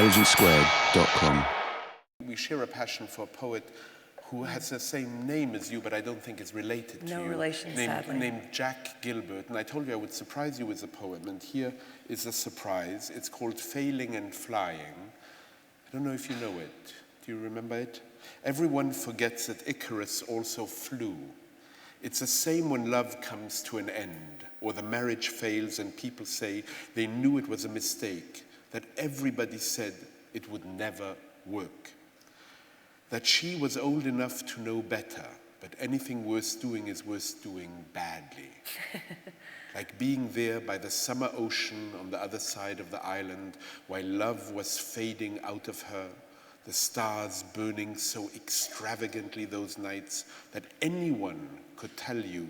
intelligencesquared.com. We share a passion for a poet who has the same name as you, but I don't think is related to you. No relation, sadly. Named Jack Gilbert. And I told you I would surprise you with a poem, and here is a surprise. It's called Failing and Flying. I don't know if you know it. Do you remember it? Everyone forgets that Icarus also flew. It's the same when love comes to an end, or the marriage fails and people say they knew it was a mistake, that everybody said it would never work. That she was old enough to know better, but anything worth doing is worth doing badly. Like being there by the summer ocean on the other side of the island while love was fading out of her, the stars burning so extravagantly those nights that anyone could tell you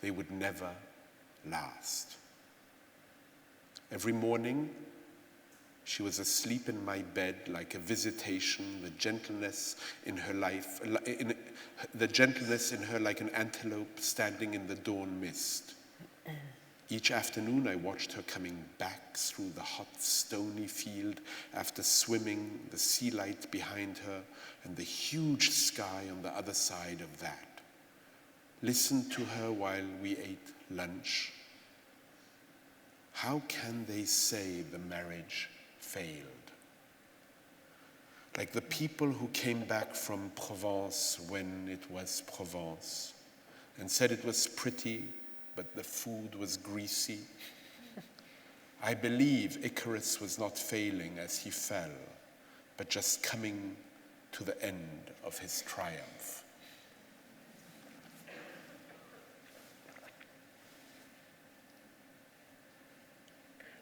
they would never last. Every morning, she was asleep in my bed like a visitation, the gentleness in her like an antelope standing in the dawn mist. Each afternoon I watched her coming back through the hot, stony field after swimming, the sea light behind her and the huge sky on the other side of that. Listened to her while we ate lunch. How can they say the marriage failed? Like the people who came back from Provence when it was Provence and said it was pretty, but the food was greasy. I believe Icarus was not failing as he fell, but just coming to the end of his triumph.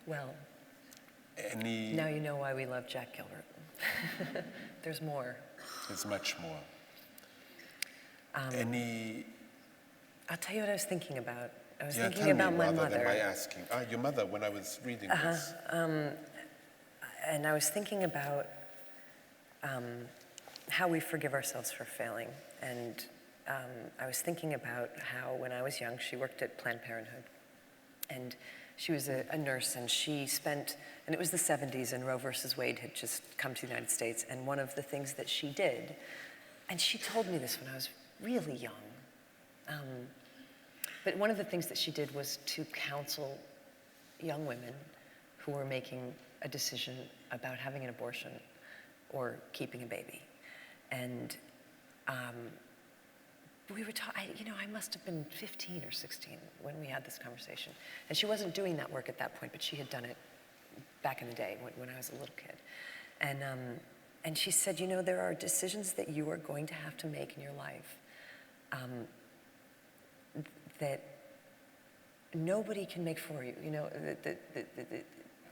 Well, Any... now you know why we love Jack Gilbert. There's more. There's much more. I'll tell you what I was thinking about. I was Yeah, thinking tell about me my rather mother. than my asking. Your mother, when I was reading this. And I was thinking about how we forgive ourselves for failing. And I was thinking about how when I was young, she worked at Planned Parenthood. And she was a nurse, and she spent, and it was the 70s, and Roe versus Wade had just come to the United States. And one of the things that she did, and she told me this when I was really young, but one of the things that she did was to counsel young women who were making a decision about having an abortion or keeping a baby. And we were talking, I must have been 15 or 16 when we had this conversation. And she wasn't doing that work at that point, but she had done it back in the day when I was a little kid. And she said, there are decisions that you are going to have to make in your life that nobody can make for you.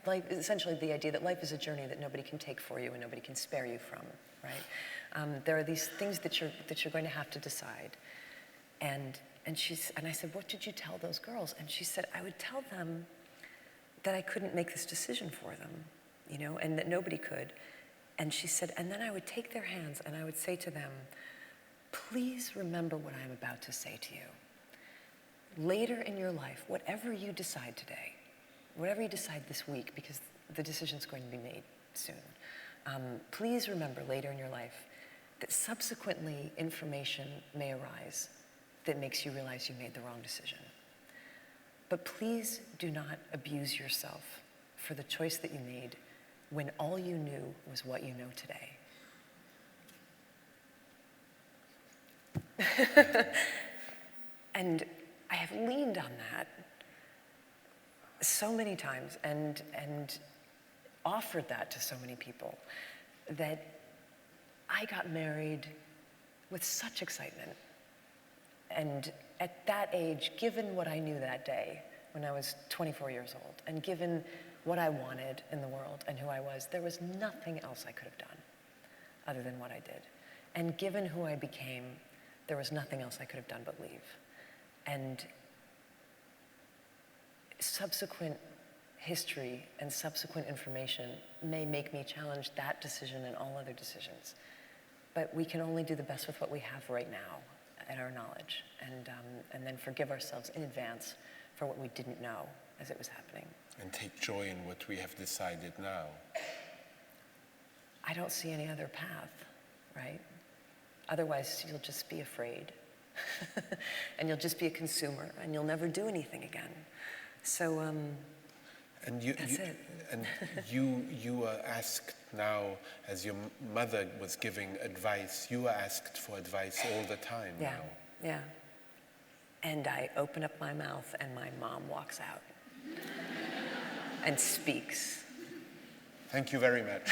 Life, essentially the idea that life is a journey that nobody can take for you and nobody can spare you from, right? There are these things that you're going to have to decide. And I said, what did you tell those girls? And she said, I would tell them that I couldn't make this decision for them, and that nobody could. And she said, and then I would take their hands and I would say to them, please remember what I'm about to say to you. Later in your life, whatever you decide today, whatever you decide this week, because the decision's going to be made soon, please remember later in your life that subsequently information may arise that makes you realize you made the wrong decision. But please do not abuse yourself for the choice that you made when all you knew was what you know today. And I have leaned on that so many times and offered that to so many people that I got married with such excitement. And at that age, given what I knew that day when I was 24 years old, and given what I wanted in the world and who I was, there was nothing else I could have done other than what I did. And given who I became, there was nothing else I could have done but leave. And subsequent history and subsequent information may make me challenge that decision and all other decisions. But we can only do the best with what we have right now and our knowledge, and then forgive ourselves in advance for what we didn't know as it was happening. And take joy in what we have decided now. I don't see any other path, right? Otherwise, you'll just be afraid. And you'll just be a consumer, and you'll never do anything again. So, that's it. And you were asked now, as your mother was giving advice, you were asked for advice all the time now. Yeah. And I open up my mouth, and my mom walks out and speaks. Thank you very much.